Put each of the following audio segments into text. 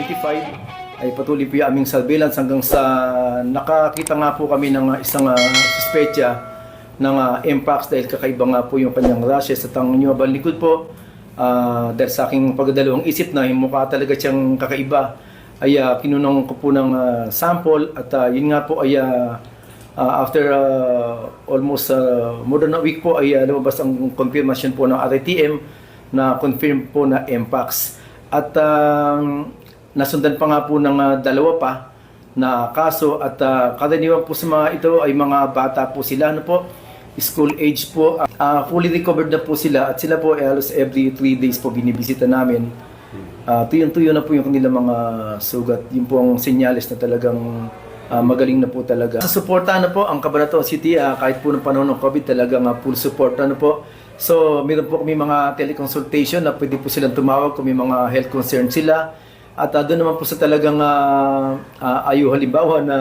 25 ay patuloy po yung aming surveillance hanggang sa nakakita nga po kami ng isang suspetya ng Mpox dahil kakaiba nga po yung kanyang rashes at ang inyong likod po dahil sa aking pagdadalawang isip na yung mukha talaga siyang kakaiba ay kinunong ko po ng sample at yun nga po ay after almost more than a week po ay lumabas ang confirmation po ng RITM na confirm po na Mpox at nasundan pa nga po ng dalawa pa na kaso at karaniwan po sa mga ito ay mga bata po sila ano po, school age po, fully recovered na po sila at sila po halos every 3 days po binibisita namin. Tuyo na po yung kanilang mga sugat. Yun po ang senyales na talagang magaling na po talaga. Sa suporta na po ang Cabanatuan City kahit po ng panahon ng COVID talagang full support na po. So meron po kami mga teleconsultation na pwede po silang tumawag kung may mga health concern sila. At doon naman po sa talagang halimbawa na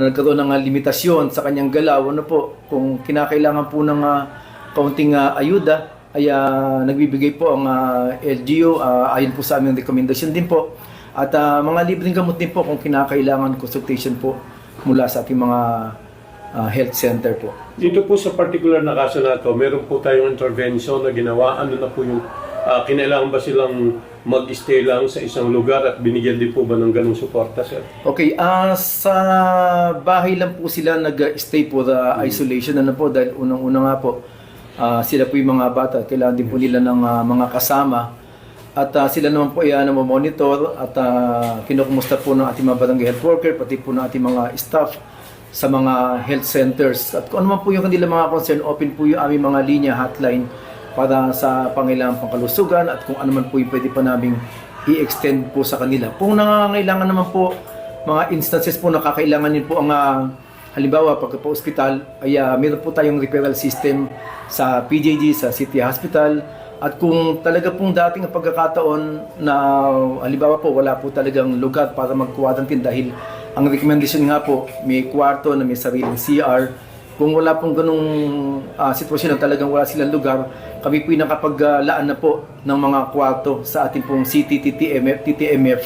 nagkaroon ng limitasyon sa kanyang galaw, ano po, kung kinakailangan po ng kaunting ayuda, ay nagbibigay po ang LGU, ayon po sa aming rekomendasyon din po. At mga libreng gamot din po kung kinakailangan consultation po mula sa ating mga health center po. Dito po sa particular na kaso na ito, meron po tayong intervention na ginawa. Ano na po yung kinailangan ba silang mag-stay lang sa isang lugar at binigyan din po ba ng ganung suporta, sir? Okay, sa bahay lang po sila nag-stay po the isolation ano po dahil unang-una nga po sila po yung mga bata, kailangan din po nila ng mga kasama at sila naman po ay monitor at kinukumusta po ng ating mga barangay health worker pati po ng ating mga staff sa mga health centers at kung ano man po yung kanilang mga concern, open po yung aming mga linya hotline para sa pangailangan pangkalusugan at kung ano man po yung pwede pa naming i-extend po sa kanila. Kung nangangailangan naman po, mga instances po nakakailangan din po ang halimbawa pagka po ospital ay meron po tayong referral system sa PJG, sa City Hospital at kung talaga pong dating ang pagkakataon na halimbawa po wala po talagang lugar para mag-quarantine dahil ang recommendation nga po may kwarto na may sariling CR. Kung wala pong ganung sitwasyon na talagang wala silang lugar, kami po yung nakapaglaan na po ng mga kwarto sa ating pong City TTMF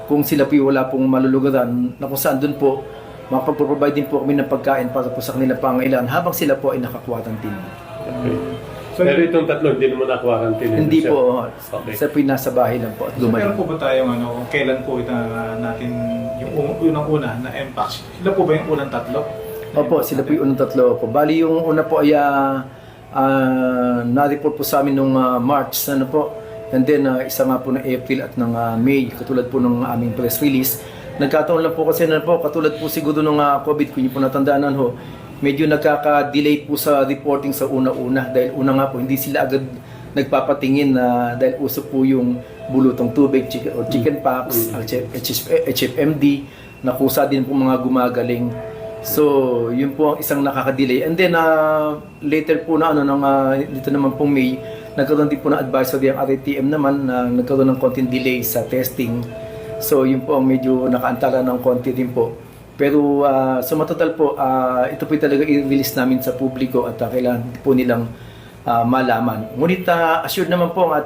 kung sila po wala pong malulugaran na kung saan doon po makapag-provide din po kami ng pagkain para po sa kanilang pangailangan habang sila po ay naka-quarantine. Okay. So, pero itong tatlo, hindi naman na-quarantine? Hindi po. Okay. Sila po yung nasa bahay lang po at gumaling. Meron po ba tayong kailan po natin yung unang-una na Mpox? Sila po ba yung unang tatlo? Opo, sila po yung unang tatlo po. Bali yung una po ay na-report po sa amin nung March ano po. And then isa nga po ng April at ng May, katulad po ng aming press release. Nagkataon lang po kasi na po, katulad po siguro nung COVID, kung niyo po natandaan ho, medyo nagkaka-delay po sa reporting sa una-una. Dahil una nga po, hindi sila agad nagpapatingin dahil uso po yung bulutong tubig, chickenpox, HFMD, nakusa din po mga gumagaling. So, yun po ang isang nakaka-delay. And then, later po na, dito naman pong May, nagkaroon din po ng advisory ang RITM naman na nagkaroon ng konting delay sa testing. So, yun po ang medyo nakaantala ng konti din po. Pero, sa matotal po, ito po talaga i-release namin sa publiko at kailangan po nilang malaman. Ngunit, assured naman po ang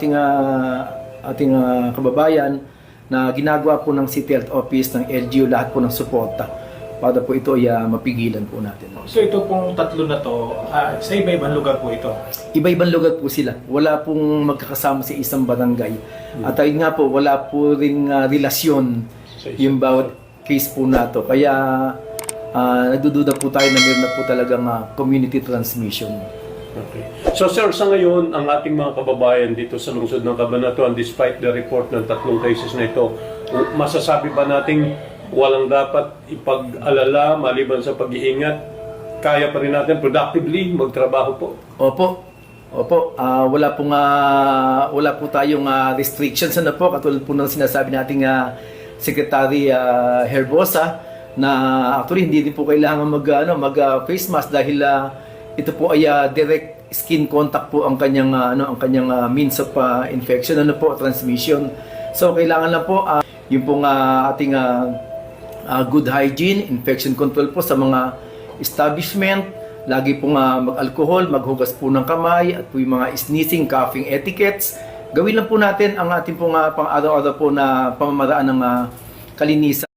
ating kababayan na ginagawa po ng City Health Office, ng LGU, lahat po ng suporta para po ito ay mapigilan po natin. So ito pong tatlo na to, sa iba-ibang lugar po ito? Iba-ibang lugar po sila. Wala pong magkakasama sa isang barangay. At ayun nga po, wala po rin relasyon yung bawat case po na to. Kaya nagdududa po tayo na meron na po talagang community transmission. Okay. So sir, sa ngayon, ang ating mga kababayan dito sa lungsod ng Cabanatuan, despite the report ng tatlong cases na ito, masasabi ba nating walang dapat ipag-alala maliban sa pag-iingat? Kaya pa rin natin productively magtrabaho po? Opo. Wala po tayong restrictions na po katulad po ng sinasabi nating Secretary Herbosa na actually hindi din po kailangan mag-face mask dahil ito po ay direct skin contact po ang kanyang means of infection transmission. So kailangan lang po yung pong ating good hygiene, infection control po sa mga establishment, lagi pong mag-alcohol, maghugas po ng kamay, at po yung mga sneezing, coughing etiquettes, gawin lang po natin ang ating pong pang-araw-araw po na pamamaraan ng kalinisan.